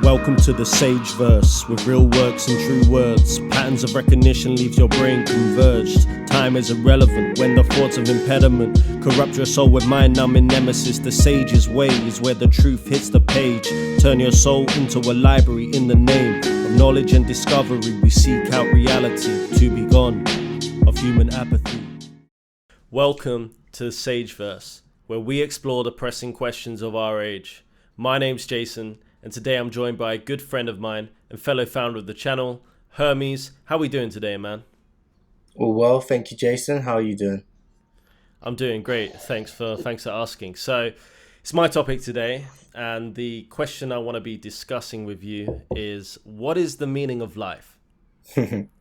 Welcome to the Sage Verse, with real works and true words. Patterns of recognition leave your brain converged. Time is irrelevant when the thoughts of impediment corrupt your soul with mind-numbing nemesis. The sage's way is where the truth hits the page. Turn your soul into a library in the name of knowledge and discovery. We seek out reality to be gone of human apathy. Welcome to the Sage Verse, where we explore the pressing questions of our age. My name's Jason, and today I'm joined by a good friend of mine and fellow founder of the channel, Hermes. How are we doing today, man? Well, thank you, Jason. How are you doing? I'm doing great. Thanks for asking. So, it's my topic today, and the question I want to be discussing with you is, what is the meaning of life? Bit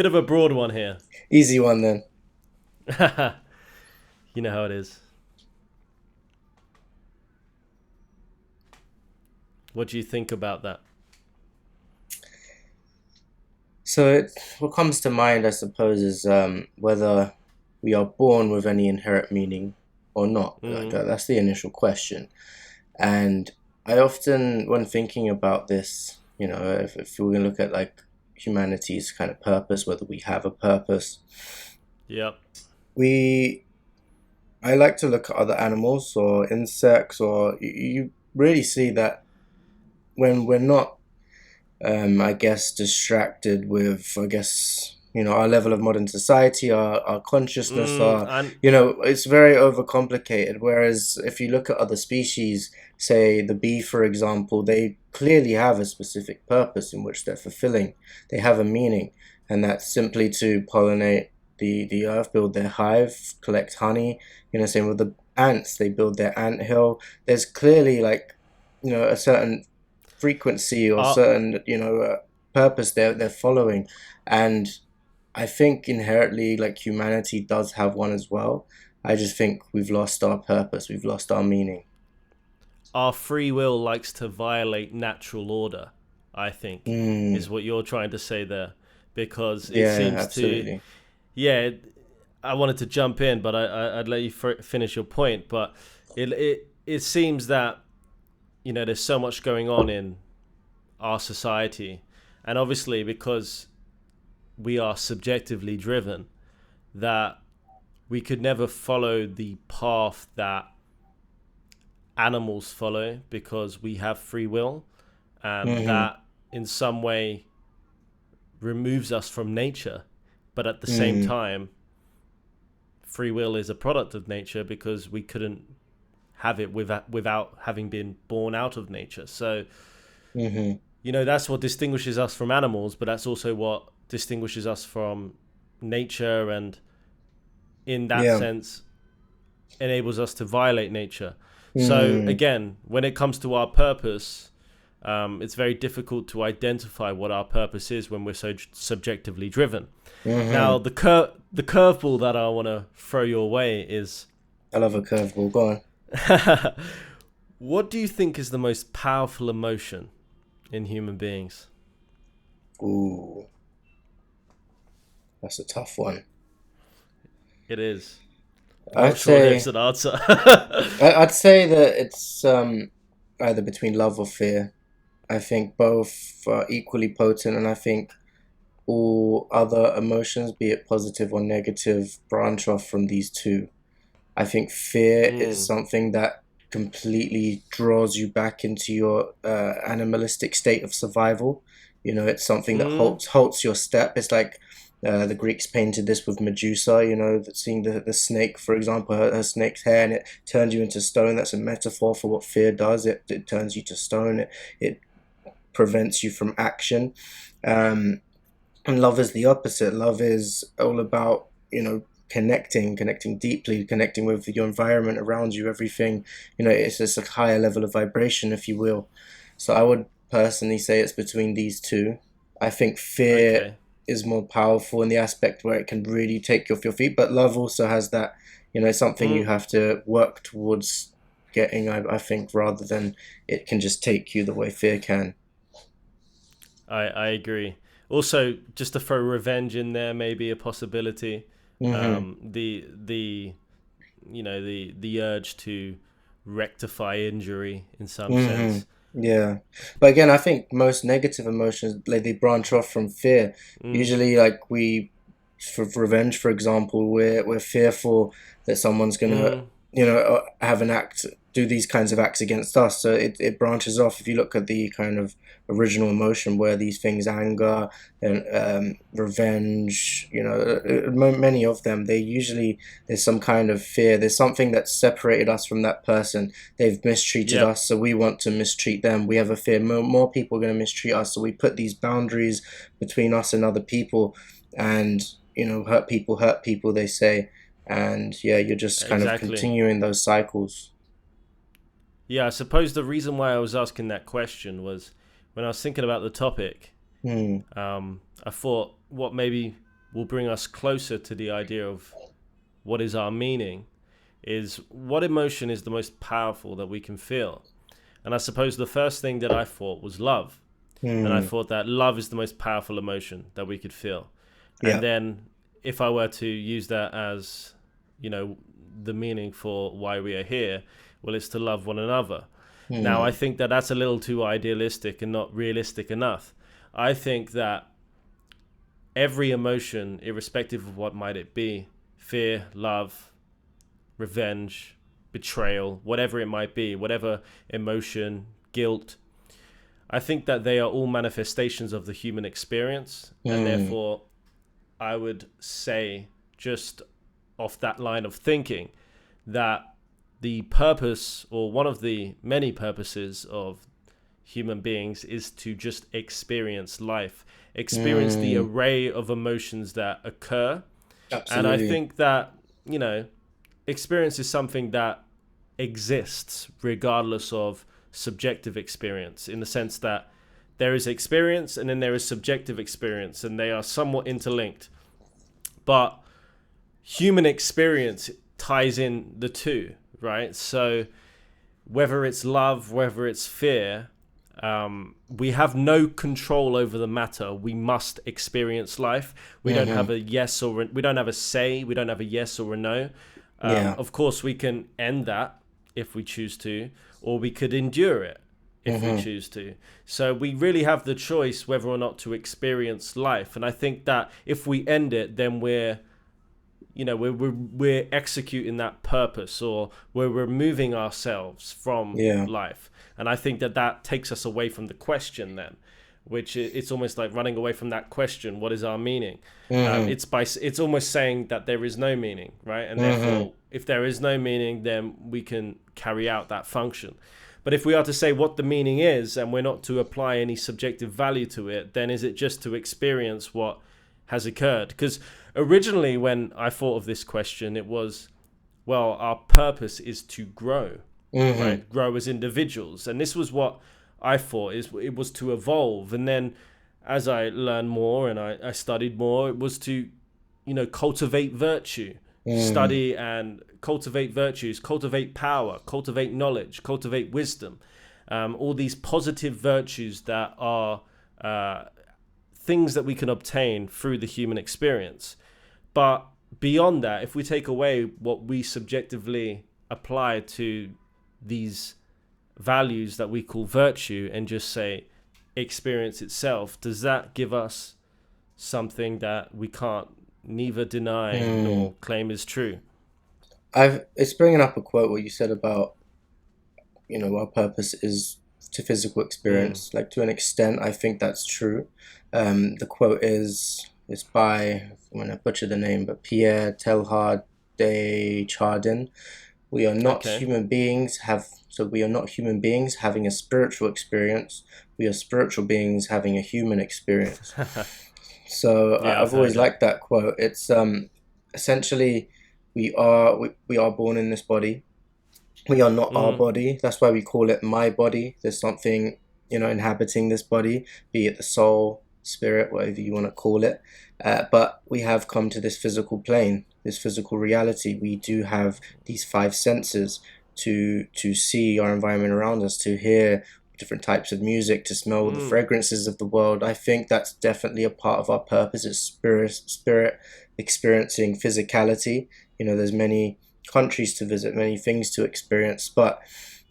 of a broad one here. Easy one then. You know how it is. What do you think about that? So, what comes to mind, I suppose, is whether we are born with any inherent meaning or not. That's the initial question. And I often, when thinking about this, if we're going to look at like humanity's kind of purpose, whether we have a purpose, Yep. I like to look at other animals or insects, or you really see that when we're not, I guess, distracted with, our level of modern society, our consciousness, it's very overcomplicated. Whereas if you look at other species, say the bee, for example, they clearly have a specific purpose in which they're fulfilling. They have a meaning, and that's simply to pollinate the earth, build their hive, collect honey. Same with the ants, they build their ant hill. There's clearly a certain frequency or certain purpose they're following, and I think inherently like humanity does have one as well. I just think we've lost our purpose, we've lost our meaning. Our free will likes to violate natural order, I think, is what you're trying to say there, because it seems absolutely. I wanted to jump in, but I'd let you finish your point. But it seems that there's so much going on in our society, and obviously because we are subjectively driven, that we could never follow the path that animals follow because we have free will, and that in some way removes us from nature. But at the same time, free will is a product of nature because we couldn't have it without having been born out of nature. So, that's what distinguishes us from animals, but that's also what distinguishes us from nature, and in that sense enables us to violate nature. So again, when it comes to our purpose, it's very difficult to identify what our purpose is when we're so subjectively driven. Now, the curveball that I want to throw your way is... I love a curveball. Go on. What do you think is the most powerful emotion in human beings? Ooh, that's a tough one. It is. I'd Sure, say there's an answer. I'd say that it's either between love or fear. I think both are equally potent, and I think all other emotions, be it positive or negative, branch off from these two. I think fear is something that completely draws you back into your animalistic state of survival. It's something that halts your step. It's like the Greeks painted this with Medusa, seeing the snake, for example, her snake's hair, and it turns you into stone. That's a metaphor for what fear does. It turns you to stone. It prevents you from action. And love is the opposite. Love is all about, connecting deeply, connecting with your environment around you, everything. It's just a higher level of vibration, if you will. So I would personally say it's between these two. I think fear is more powerful in the aspect where it can really take you off your feet, but love also has that, something you have to work towards getting, I think, rather than it can just take you the way fear can. I agree. Also, just to throw revenge in there, maybe a possibility. The urge to rectify injury in some sense. Yeah, but again, I think most negative emotions, like, they branch off from fear. Mm, Usually, like, for revenge, for example, we're fearful that someone's gonna, mm, have an act, do these kinds of acts against us. So it branches off. If you look at the kind of original emotion, where these things, anger and revenge, many of them, they usually, there's some kind of fear. There's something that separated us from that person. They've mistreated yep, us, so we want to mistreat them. We have a fear more people are going to mistreat us, so we put these boundaries between us and other people, and hurt people, they say. And yeah, you're just kind of exactly. continuing those cycles. Yeah, I suppose the reason why I was asking that question was when I was thinking about the topic. Hmm. I thought what maybe will bring us closer to the idea of what is our meaning is what emotion is the most powerful that we can feel. And I suppose the first thing that I thought was love. And I Hmm. thought that love is the most powerful emotion that we could feel. And Yeah. then if I were to use that as, you know, the meaning for why we are here, well, it's to love one another. Now, I Hmm. think that that's a little too idealistic and not realistic enough. I think that every emotion, irrespective of what might it be, fear, love, revenge, betrayal, whatever it might be, whatever emotion, guilt, I think that they are all manifestations of the human experience. And Hmm. therefore, I would say, just off that line of thinking, that the purpose, or one of the many purposes of human beings, is to just experience life, experience the Hmm. array of emotions that occur. And I Absolutely. think that, you know, experience is something that exists regardless of subjective experience, in the sense that there is experience and then there is subjective experience, and they are somewhat interlinked. But human experience ties in the two, right? So whether it's love, whether it's fear, we have no control over the matter. We must experience life. We don't have Hmm. a yes or we don't have a say. We don't have a yes or a no. Yeah. Of course, we can end that if we choose to, or we could endure it if we Hmm. choose to. So we really have the choice whether or not to experience life. And I think that if we end it, then we're executing that purpose, or we're removing ourselves from Yeah. life. And I think that that takes us away from the question then, which it's almost like running away from that question, what is our meaning? Hmm. It's almost saying that there is no meaning, right? And Hmm. therefore, if there is no meaning, then we can carry out that function. But if we are to say what the meaning is, and we're not to apply any subjective value to it, then is it just to experience what has occurred? Because originally, when I thought of this question, it was, well, our purpose is to grow, Hmm. right? Grow as individuals. And this was what I thought, is it was to evolve. And then as I learned more and I studied more, it was to, cultivate virtue, Hmm. study and cultivate virtues, cultivate power, cultivate knowledge, cultivate wisdom. All these positive virtues that are uh, things that we can obtain through the human experience. But beyond that, if we take away what we subjectively apply to these values that we call virtue and just say experience itself, does that give us something that we can't neither deny Hmm. nor claim is true? It's bringing up a quote what you said about, our purpose is to physical Mm. experience. Like, to an extent, I think that's true. The quote is, it's by, I'm gonna butcher the name, but Pierre Teilhard de Chardin. We are not Okay. human beings have so we are not human beings having a spiritual experience. We are spiritual beings having a human experience. So Yeah, I've I've heard always that. liked that quote. It's essentially, we are born in this body. We are not our Mm. body. That's why we call it my body. There's something, inhabiting this body, be it the soul, spirit, whatever you want to call it. But we have come to this physical plane, this physical reality. We do have these five senses to see our environment around us, to hear different types of music, to smell the Mm. fragrances of the world. I think that's definitely a part of our purpose. It's spirit experiencing physicality. There's many countries to visit, many things to experience, but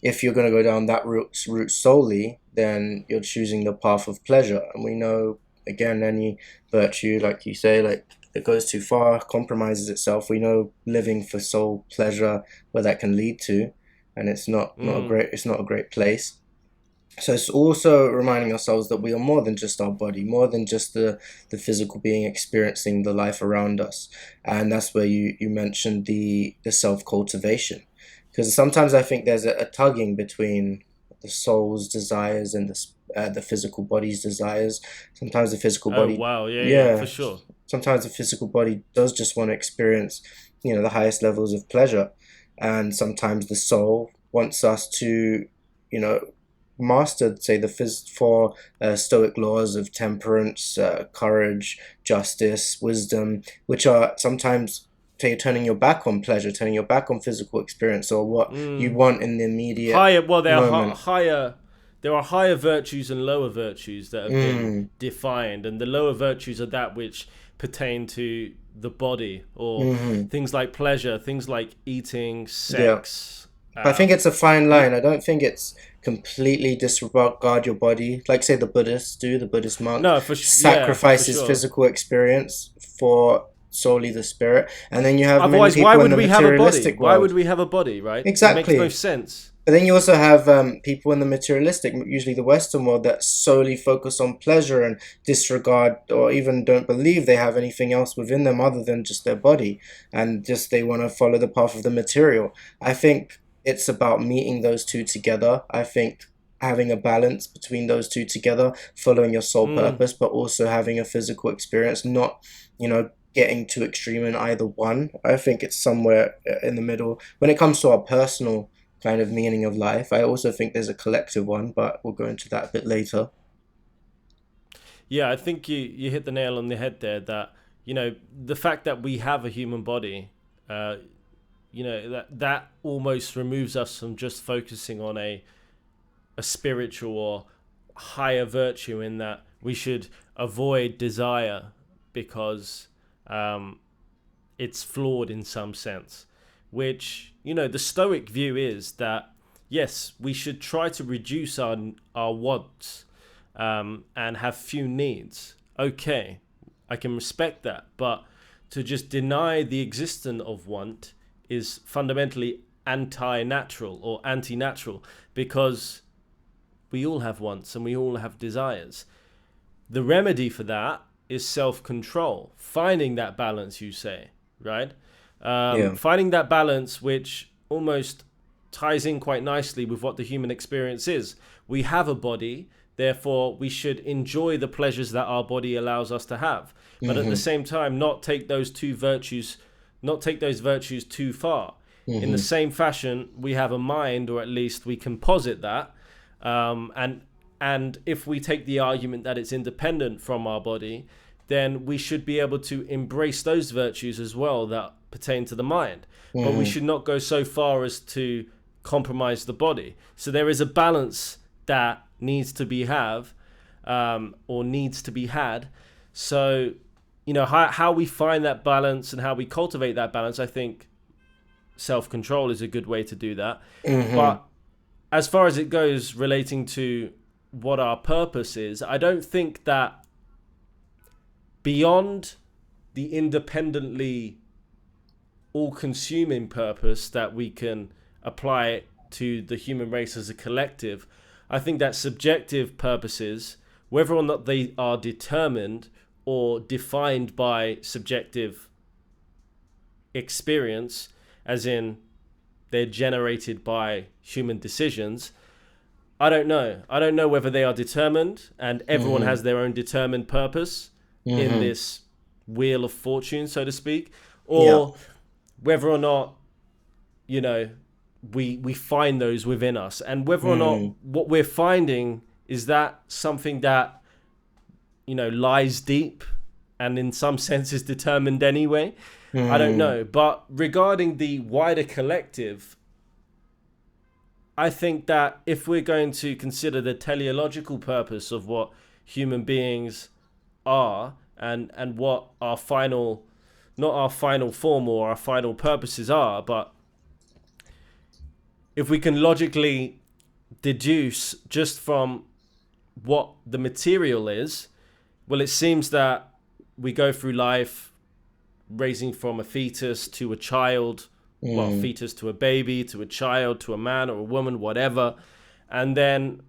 if you're going to go down that route solely, then you're choosing the path of pleasure. And we know, again, any virtue, like you say, like that goes too far, compromises itself. We know living for sole pleasure, where that can lead to, and Mm. it's not a great place. So it's also reminding ourselves that we are more than just our body, more than just the physical being experiencing the life around us. And that's where you mentioned the self-cultivation. Because sometimes I think there's a tugging between the soul's desires and the physical body's desires. Sometimes the physical Oh body, wow, yeah, yeah, for yeah, sure. sometimes the physical body does just want to experience, the highest levels of pleasure. And sometimes the soul wants us to, you know, mastered, say, the four Stoic laws of temperance, courage, justice, wisdom, which are sometimes, say, turning your back on pleasure, turning your back on physical experience or what you Mm. want in the immediate Higher, well, there are moment. higher. There are higher virtues and lower virtues that have been Mm, defined, and the lower virtues are that which pertain to the body, or mm-hmm. things like pleasure, things like eating, Yeah. sex. I think it's a fine You, line. I don't think it's completely disregard your body, like say the Buddhists do, the Buddhist monk no, yeah, for sacrifices sure. physical experience for solely the spirit. And then you have many Otherwise, why people in would the we have a body? materialistic Why would world. we have a body? Right? It makes no Exactly. sense. But then you also have people in the materialistic, usually the Western world, that solely focus on pleasure and disregard or even don't believe they have anything else within them other than just their body, and just they want to follow the path of the material. I think it's about meeting those two together. I think having a balance between those two together, following your soul Mm. purpose, but also having a physical experience, not, getting too extreme in either one. I think it's somewhere in the middle. When it comes to our personal kind of meaning of life. I also think there's a collective one, but we'll go into that a bit later. Yeah, I think you hit the nail on the head there. That the fact that we have a human body, uh, that almost removes us from just focusing on a spiritual or higher virtue, in that we should avoid desire because um, it's flawed in some sense. Which the Stoic view is that yes, we should try to reduce our wants and have few needs. Okay, I can respect that, but to just deny the existence of want is fundamentally anti-natural or anti-natural, because we all have wants and we all have desires. The remedy for that is self-control, finding that balance, you say, right? Yeah. Finding that balance, which almost ties in quite nicely with what the human experience is. We have a body, therefore we should enjoy the pleasures that our body allows us to have, but at the Mhm. same time not take those virtues too far. In the Mhm. same fashion, we have a mind, or at least we can posit that, and if we take the argument that it's independent from our body, then we should be able to embrace those virtues as well that pertain to the mind. But we Mhm. should not go so far as to compromise the body. So there is a balance that needs to be or needs to be had. So how we find that balance and how we cultivate that balance, I think self-control is a good way to do that. Mhm. But as far as it goes relating to what our purpose is, I don't think that beyond the independently all-consuming purpose that we can apply to the human race as a collective, I think that subjective purposes, whether or not they are determined or defined by subjective experience, as in they're generated by human decisions, I don't know. I don't know whether they are determined and everyone Mhm. has their own determined purpose in Mhm. this wheel of fortune, so to speak, Yeah. or whether or not, you know, we find those within us, and whether or not Mhm. what we're finding is that something that, lies deep and in some sense is determined anyway. I don't Mhm. know. But regarding the wider collective, I think that if we're going to consider the teleological purpose of what human beings are, and what our final, not our final form or our final purposes are, but if we can logically deduce just from what the material is, well, it seems that we go through life raising from a fetus to a child, well, Mm, fetus to a baby, to a child, to a man or a woman, whatever. And then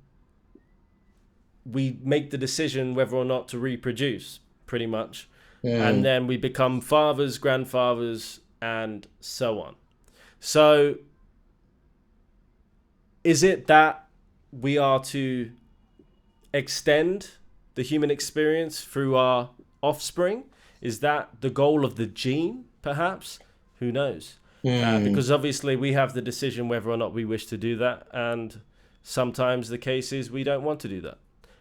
we make the decision whether or not to reproduce, pretty much. And mm, then we become fathers, grandfathers, and so on. So, is it that we are to extend the human experience through our offspring? Is that the goal of the gene, perhaps? Who knows? mm, Because obviously we have the decision whether or not we wish to do that, and sometimes the case is we don't want to do that.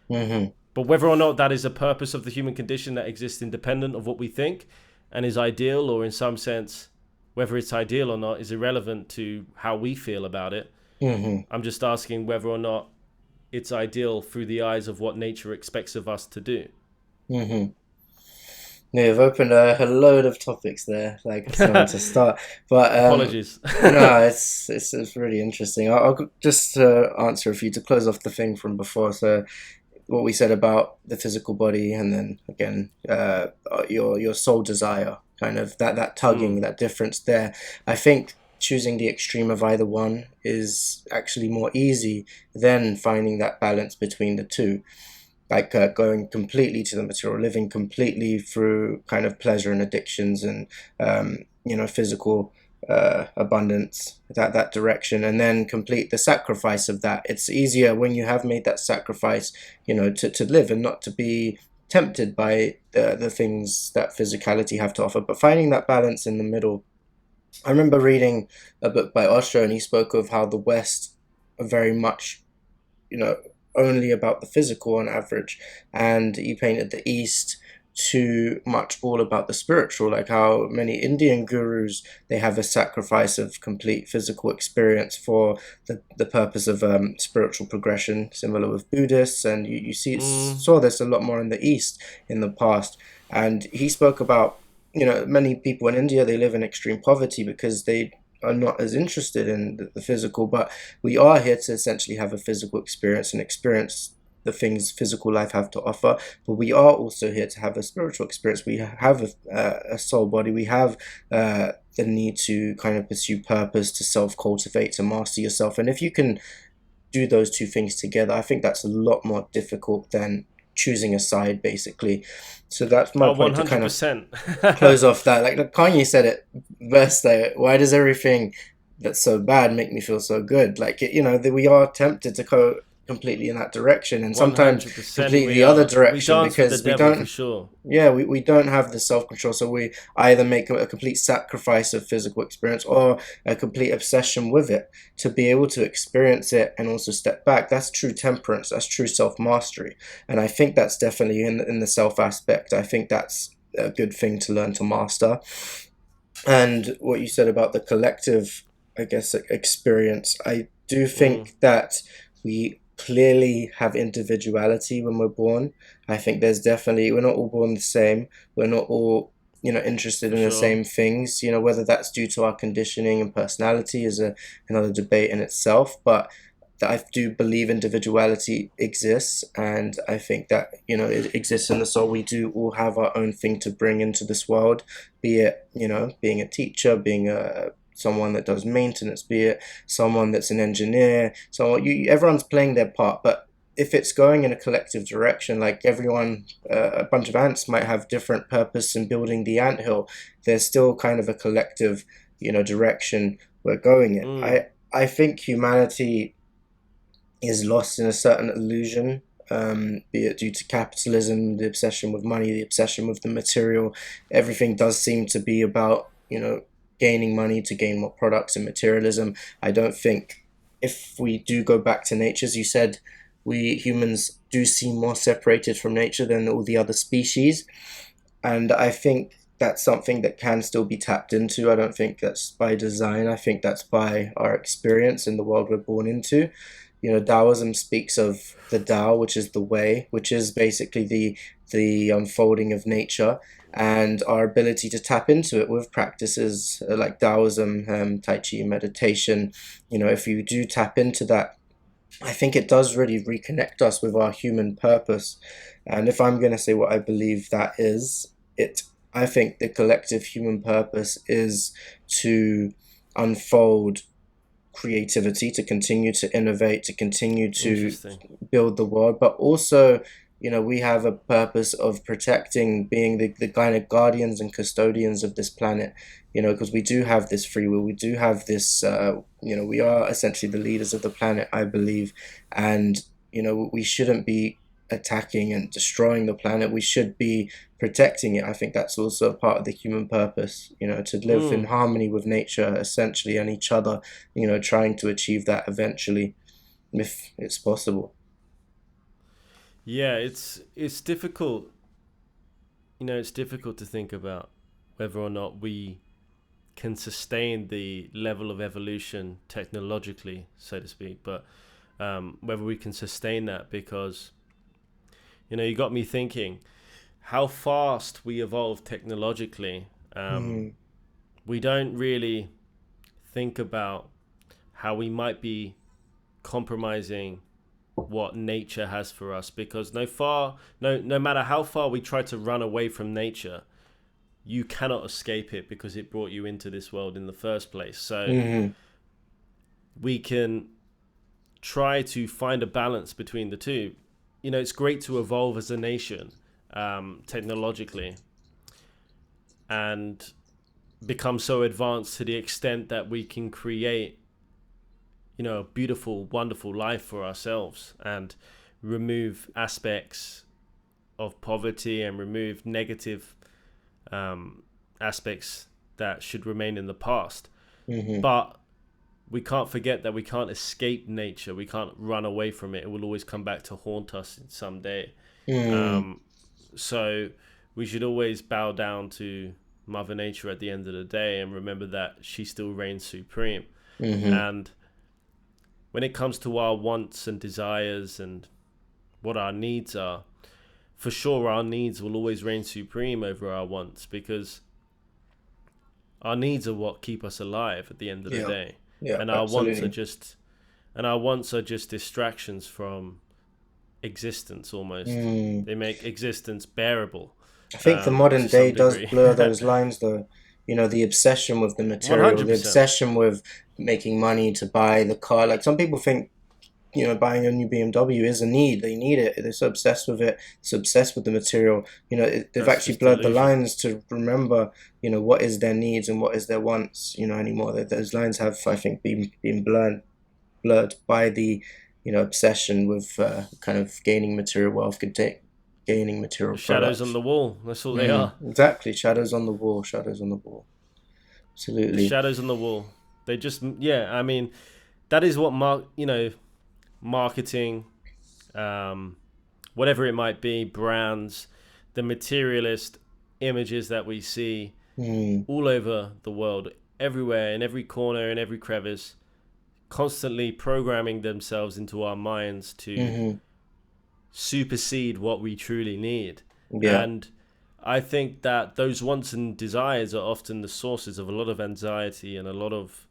mm-hmm, But whether or not that is a purpose of the human condition that exists independent of what we think and is ideal, or in some sense, whether it's ideal or not, is irrelevant to how we feel about it. mm-hmm, I'm just asking whether or not it's ideal through the eyes of what nature expects of us to do. mm-hmm. Yeah, you've opened a load of topics there, like it's not to start. But Apologies. no, it's really interesting. I'll just answer a few to close off the thing from before. So what we said about the physical body, and then again, your soul desire, kind of that tugging, Mm, that difference there. I think choosing the extreme of either one is actually more easy than finding that balance between the two, like going completely to the material, living completely through kind of pleasure and addictions and physical abundance, that direction, and then complete the sacrifice of that. It's easier when you have made that sacrifice, to live and not to be tempted by the things that physicality have to offer, but finding that balance in the middle. I remember reading a book by Osho, and he spoke of how the West are very much, you know, only about the physical on average, and he painted the East too much all about the spiritual, like how many Indian gurus, they have a sacrifice of complete physical experience for the purpose of spiritual progression, similar with Buddhists, and you mm, saw this a lot more in the East in the past. And he spoke about, many people in India, they live in extreme poverty because they are not as interested in the physical, but we are here to essentially have a physical experience and experience the things physical life have to offer, but we are also here to have a spiritual experience. We have a soul body. We have the need to kind of pursue purpose, to self cultivate, to master yourself. And if you can do those two things together, I think that's a lot more difficult than choosing a side, basically. So that's my oh, point to kind of 100%. close off that. Like Kanye said it best, like, why does everything that's so bad make me feel so good? Like, we are tempted to go completely in that direction, and sometimes 100% completely we the other are. We direction, dance with the because we devil for don't, sure. yeah, we don't have the self-control. So we either make a complete sacrifice of physical experience, or a complete obsession with it to be able to experience it and also step back. That's true temperance. That's true self-mastery. And I think that's definitely in the self aspect. I think that's a good thing to learn to master. And what you said about the collective, I guess, experience, I do Mm, think that we clearly have individuality when we're born. I think there's definitely, we're not all born the same. We're not all, interested for in the sure. same things. Whether that's due to our conditioning and personality is another debate in itself. But that I do believe individuality exists, and I think that it exists in the soul. We do all have our own thing to bring into this world, be it being a teacher, being a someone that does maintenance, be it someone that's an engineer. Someone, everyone's playing their part, but if it's going in a collective direction, like everyone, a bunch of ants might have different purpose in building the anthill. There's still kind of a collective, direction we're going in. Mm, I think humanity is lost in a certain illusion, be it due to capitalism, the obsession with money, the obsession with the material. Everything does seem to be about, gaining money to gain more products and materialism. I don't think, if we do go back to nature, as you said, we humans do seem more separated from nature than all the other species. And I think that's something that can still be tapped into. I don't think that's by design. I think that's by our experience in the world we're born into. Taoism speaks of the Tao, which is the way, which is basically the unfolding of nature, and our ability to tap into it with practices like Taoism, Tai Chi, meditation. If you do tap into that, I think it does really reconnect us with our human purpose. And if I'm going to say what I believe that is, I think the collective human purpose is to unfold creativity, to continue to innovate, to continue to Interesting. build the world, but also, we have a purpose of protecting, being the kind of guardians and custodians of this planet, because we do have this free will, we do have this, we are essentially the leaders of the planet, I believe, and, we shouldn't be attacking and destroying the planet. We should be protecting it. I think that's also a part of the human purpose, to live in Mm. harmony with nature, essentially, and each other, trying to achieve that eventually, if it's possible. Yeah, it's difficult. It's difficult to think about whether or not we can sustain the level of evolution technologically, so to speak, but whether we can sustain that, because you got me thinking how fast we evolve technologically. Mm, We don't really think about how we might be compromising what nature has for us, because no matter how far we try to run away from nature, you cannot escape it because it brought you into this world in the first place. So mm, we can try to find a balance between the two. It's great to evolve as a nation, technologically, and become so advanced to the extent that we can create a beautiful, wonderful life for ourselves, and remove aspects of poverty and remove negative aspects that should remain in the past. mm, But we can't forget that we can't escape nature. We can't run away from it. It will always come back to haunt us someday. mm, Um, so we should always bow down to Mother Nature at the end of the day and remember that she still reigns supreme. mm, And when it comes to our wants and desires and what our needs are, for sure our needs will always reign supreme over our wants, because our needs are what keep us alive at the end of the yeah, day. yeah, And absolutely. our wants are just distractions from existence almost. Mm. They make existence bearable, I think the to modern day some does degree. blur those lines, though. The obsession with the material, the 100%. obsession with making money to buy the car. Like some people think, buying a new BMW is a need. They need it. They're so obsessed with it. So obsessed with the material. They've That's actually just blurred the delusion. lines to remember, what is their needs and what is their wants, anymore. Those lines have, I think, been blurred by the, obsession with kind of gaining material wealth, gaining material Shadows on products. the wall. That's all they are. Exactly. Shadows on the wall. Shadows on the wall. Absolutely. Shadows on the wall. They just, yeah, I mean, that is what marketing, um, whatever it might be, brands, the materialist images that we see Mm, all over the world, everywhere, in every corner, in every crevice, constantly programming themselves into our minds to hmm. supersede what we truly need. Yeah. And I think that those wants and desires are often the sources of a lot of anxiety and a lot of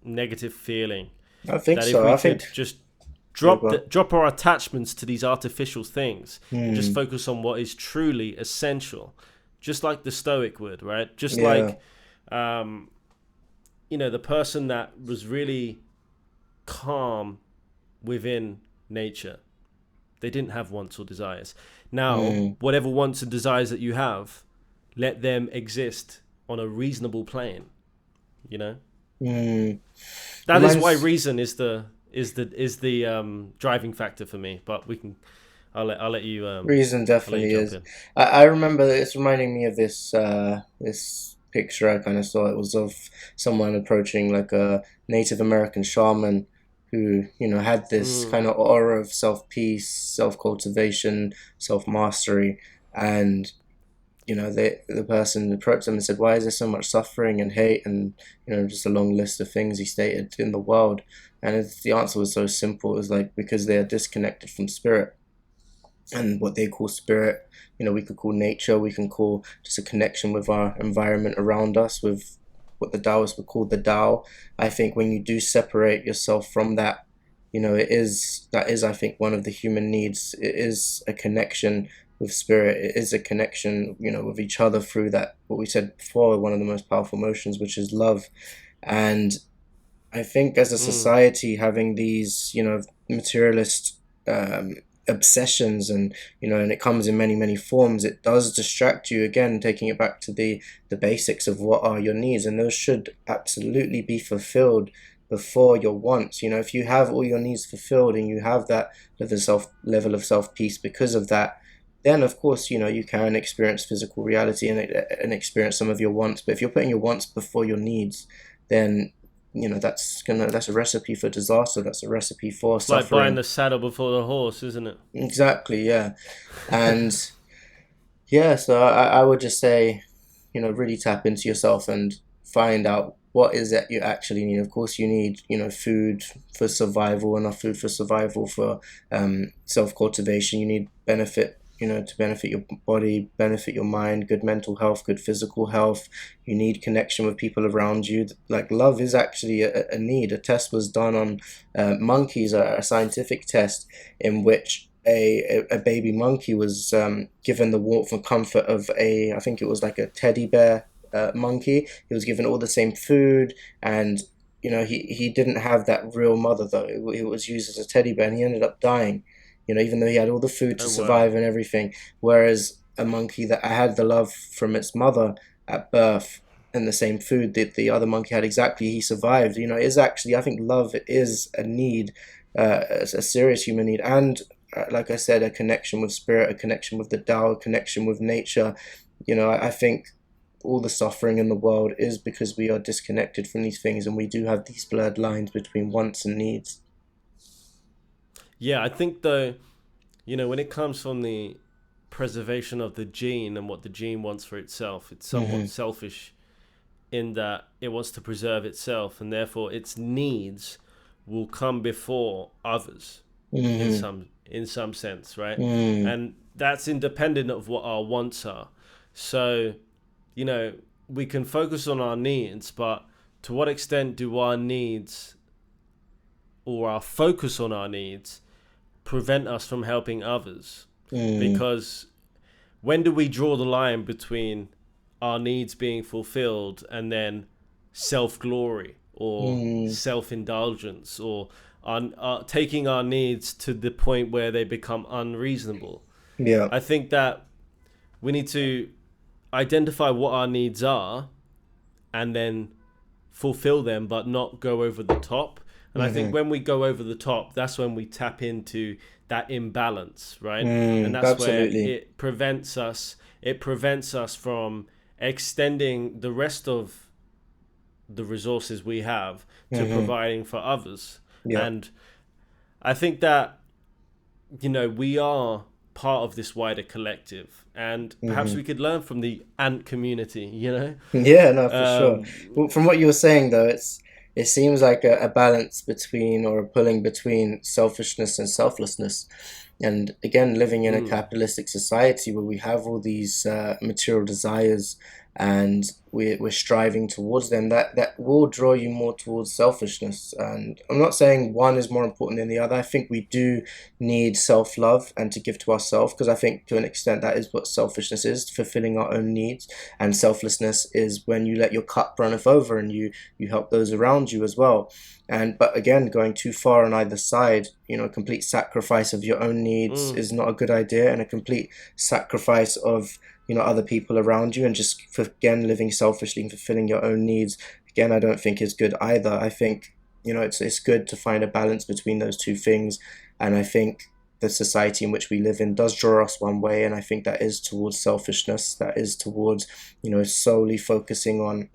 negative feeling. I think That if so. we I think. could just Yeah, go on. drop our attachments to these artificial things and just Hmm. focus on what is truly essential, just like the Stoic would, right? Just Yeah. like um, the person that was really calm within nature. They didn't have wants or desires. Now, Hmm. whatever wants and desires that you have, let them exist on a reasonable plane. You know, Hmm. that is why Reminds. reason is the driving factor for me. But we can, I'll let you Reason I'll let you definitely jump is. in. I remember it's reminding me of this picture I kind of saw. It was of someone approaching like a Native American shaman who, had this Mm, kind of aura of self-peace, self-cultivation, self-mastery, and the person approached them and said, why is there so much suffering and hate and just a long list of things he stated in the world. And the answer was so simple. It was like, because they are disconnected from spirit. And what they call spirit, we could call nature, we can call just a connection with our environment around us, with what the Taoists would call the Tao. I think when you do separate yourself from that, that is, I think, one of the human needs. It is a connection with spirit. It is a connection, with each other through that, what we said before, one of the most powerful emotions, which is love. And I think as a Mm. society, having these, materialist obsessions, and it comes in many, many forms, it does distract you. Again, taking it back to the basics of what are your needs, and those should absolutely be fulfilled before your wants. If you have all your needs fulfilled and you have that level of self peace because of that, then of course, you can experience physical reality and experience some of your wants. But if you're putting your wants before your needs, then that's a recipe for disaster. That's a recipe for It's like buying suffering. the saddle before the horse, isn't it? Exactly, yeah. And yeah, so I would just say, really tap into yourself and find out what is it you actually need. Of course, you need, food for survival, enough food for survival, for self-cultivation. You need benefit, to benefit your body, benefit your mind, good mental health, good physical health. You need connection with people around you. Like, love is actually a need. A test was done on monkeys, a scientific test in which a baby monkey was given the warmth and comfort of I think it was like a teddy bear monkey. He was given all the same food, and he didn't have that real mother though. It was used as a teddy bear, and he ended up dying. Even though he had all the food to Oh wow. survive and everything. Whereas a monkey that had the love from its mother at birth and the same food that the other monkey had exactly, he survived. Is actually, I think love is a need, a serious human need, and like I said, a connection with spirit, a connection with the Tao, a connection with nature. I think all the suffering in the world is because we are disconnected from these things, and we do have these blurred lines between wants and needs. Yeah, I think though, when it comes from the preservation of the gene and what the gene wants for itself, it's somewhat Mm-hmm. selfish in that it wants to preserve itself, and therefore its needs will come before others Mm-hmm. in some sense, right? Mm. And that's independent of what our wants are. So, you know, we can focus on our needs, but to what extent do our needs or our focus on our needs prevent us from helping others? Mm. Because when do we draw the line between our needs being fulfilled and then self glory or Mm. self indulgence or taking our needs to the point where they become unreasonable? Yeah. I think that we need to identify what our needs are and then fulfill them, but not go over the top. And I think Mm-hmm. when we go over the top, that's when we tap into that imbalance, right? And Mm. that's where Absolutely. it prevents us from extending the rest of the resources we have to Mm-hmm. providing for others. Yeah. And I think that we are part of this wider collective, and perhaps Mm-hmm. we could learn from the ant community. Yeah, no, for sure. um Well, from what you were saying, though, it seems like a balance between, or a pulling between, selfishness and selflessness. And again, living in a mm, capitalistic society where we have all these material desires, and we're striving towards them, that will draw you more towards selfishness. And I'm not saying one is more important than the other. I think we do need self-love and to give to ourselves, because I think to an extent that is what selfishness is, fulfilling our own needs. And selflessness is when you let your cup runneth over and you help those around you as well. And but again, going too far on either side, a complete sacrifice of your own needs mm, is not a good idea, and a complete sacrifice of other people around you, and just for, again, living selfishly and fulfilling your own needs, again, I don't think is good either. I think it's good to find a balance between those two things. And I think the society in which we live in does draw us one way, and I think that is towards selfishness, that is towards solely focusing on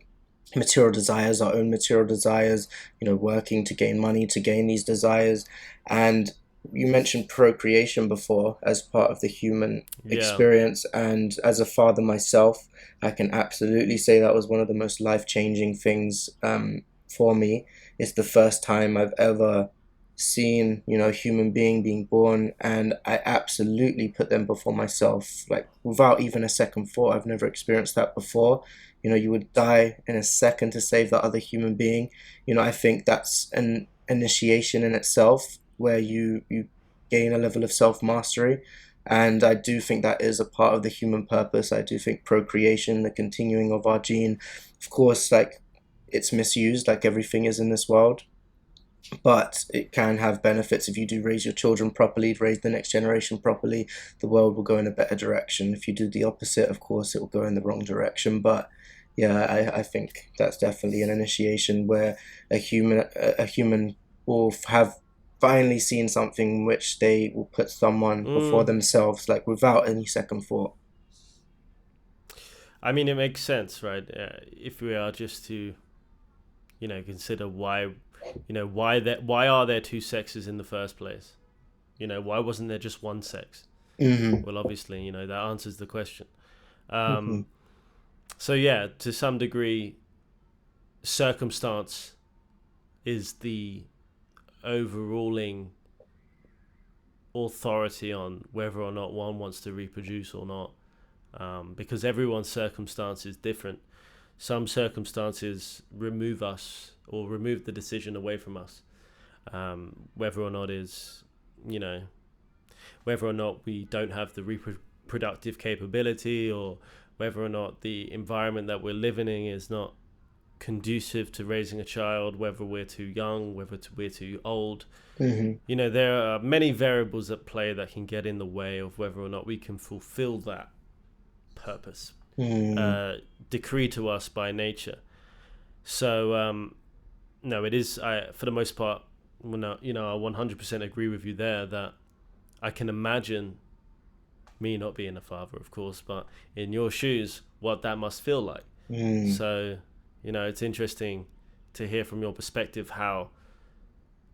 material desires, our own material desires, working to gain money to gain these desires. And you mentioned procreation before as part of the human Yeah. experience, and as a father myself, I can absolutely say that was one of the most life-changing things for me. It's the first time I've ever seen, a human being being born, and I absolutely put them before myself, like without even a second thought. I've never experienced that before. You would die in a second to save that other human being. I think that's an initiation in itself where you gain a level of self mastery. And I do think that is a part of the human purpose. I do think procreation, the continuing of our gene, of course, like it's misused like everything is in this world, but it can have benefits if you do raise your children properly, raise the next generation properly. The world will go in a better direction. If you do the opposite, of course, it will go in the wrong direction. But yeah, I think that's definitely an initiation where a human will have finally seen something which they will put someone before Mm. themselves, like without any second thought. I mean, it makes sense, right? If we are just to, consider why, why are there two sexes in the first place? Why wasn't there just one sex? Hmm. Well, obviously, that answers the question. Hmm. Um, so yeah, to some degree, circumstance is the overruling authority on whether or not one wants to reproduce or not, because everyone's circumstance is different. Some circumstances remove us or remove the decision away from us, whether or not is you know whether or not we don't have the reproductive capability, or whether or not the environment that we're living in is not conducive to raising a child, whether we're too young, whether we're too old. Hmm. There are many variables at play that can get in the way of whether or not we can fulfill that purpose Hmm. uh, decreed to us by nature. So, no, it is. For the most part, well, no, I 100% agree with you there that I can imagine me not being a father, of course, but in your shoes, what that must feel like. Hmm. So, it's interesting to hear from your perspective how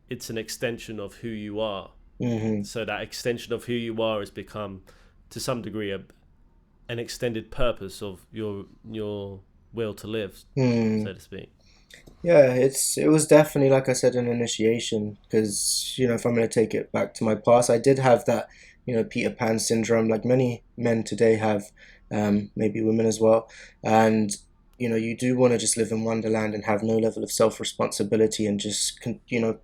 it's an extension of who you are. Hmm. So that extension of who you are has become, to some degree, an extended purpose of your will to live, Hmm. so to speak. Yeah, it was definitely, like I said, an initiation because if I'm going to take it back to my past, I did have that Peter Pan syndrome, like many men today have, maybe women as well, and you do want to just live in Wonderland and have no level of self-responsibility and just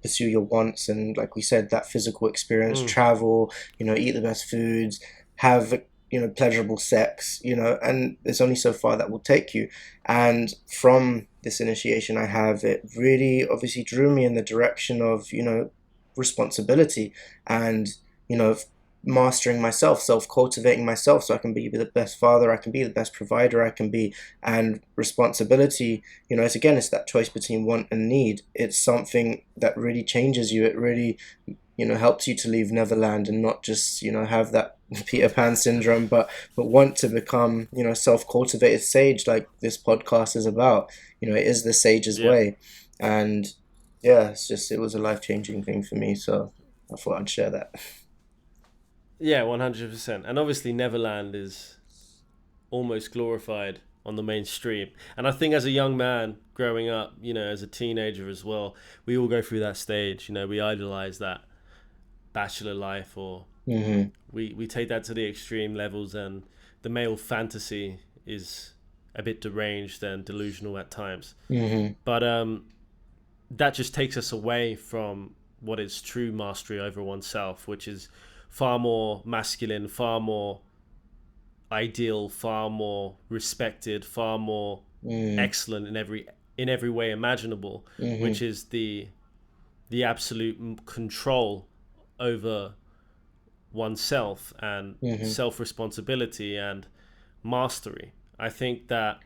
pursue your wants, and like we said, that physical experience, Mm, travel, eat the best foods, have pleasurable sex, and there's only so far that will take you. And from this initiation I have, it really obviously drew me in the direction of, responsibility and, you know, mastering myself, self cultivating myself so I can be the best father, I can be the best provider I can be. And responsibility, it's that choice between want and need. It's something that really changes you. It really helps you to leave Neverland and not just have that Peter Pan syndrome, but want to become self-cultivated sage like this podcast is about. It is the sage's yeah, way, and yeah, it was a life-changing thing for me. So I thought I'd share that. yeah, 100%. And obviously, Neverland is almost glorified on the mainstream. And I think as a young man growing up, as a teenager as well, we all go through that stage. We idolize that bachelor life, or Hmm. we take that to the extreme levels, and the male fantasy is a bit deranged and delusional at times. Hmm. But that just takes us away from what is true mastery over oneself, which is far more masculine, far more ideal, far more respected, far more Hmm. excellent in every way imaginable, Hmm. which is the absolute control over oneself and Hmm. self responsibility and mastery. I think that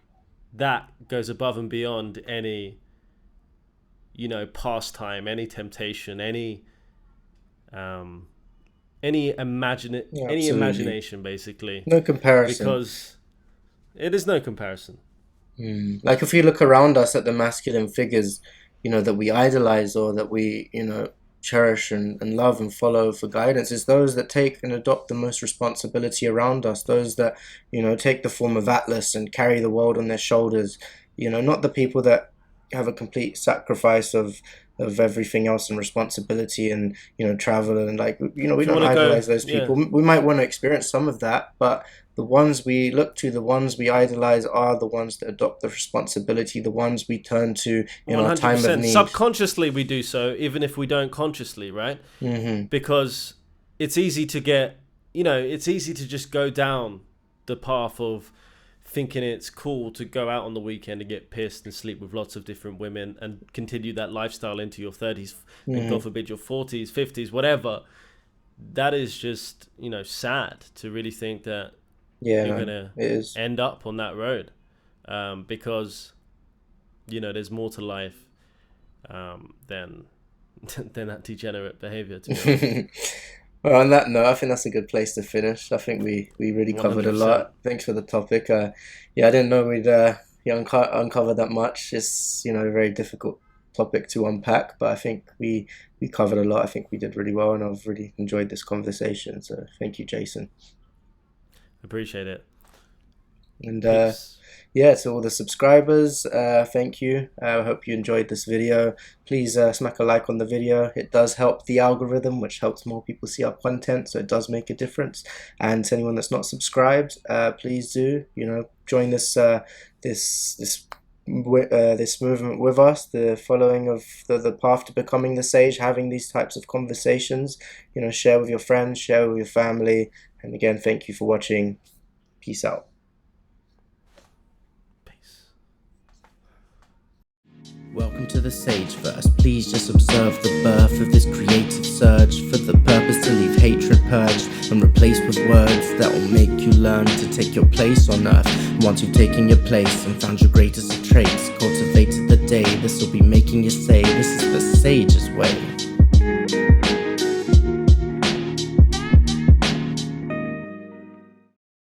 goes above and beyond any pastime, any temptation, um, Yeah, any absolutely. imagination, basically, No comparison. because it is no comparison. Mm. Like if you look around us at the masculine figures, that we idolize or that we, cherish and love and follow for guidance is those that take and adopt the most responsibility around us, those that, take the form of Atlas and carry the world on their shoulders. Not the people that have a complete sacrifice of everything else and responsibility and travel and like we don't idolize those people. We might want to experience some of that, but the ones we look to, the ones we idolize, are the ones that adopt the responsibility, the ones we turn to in 100%. Our time of need. Subconsciously we do so, even if we don't consciously, right? Because it's easy to get, it's easy to just go down the path of thinking it's cool to go out on the weekend and get pissed and sleep with lots of different women and continue that lifestyle into your 30s and God forbid your 40s, 50s, whatever. That is just, sad to really think that you're going to end up on that road, because, there's more to life than that degenerate behavior, to be honest. Well, on that note, I think that's a good place to finish. I think we really covered 100%. A lot. Thanks for the topic. I didn't know we'd uncover that much. It's a very difficult topic to unpack, but I think we covered a lot. I think we did really well, and I've really enjoyed this conversation. So thank you, Jason. Appreciate it. And to all the subscribers, thank you. I hope you enjoyed this video. Please smack a like on the video. It does help the algorithm, which helps more people see our content, so it does make a difference. And to anyone that's not subscribed, please do join this movement with us, the following of the path to becoming the sage, having these types of conversations. Share with your friends, share with your family. And again, thank you for watching. Peace out. Welcome to the Sageverse. Please just observe the birth of this creative surge for the purpose to leave hatred purged and replaced with words that will make you learn to take your place on earth. And once you've taken your place and found your greatest of traits, cultivated the day, this will be making you say, this is the sage's way.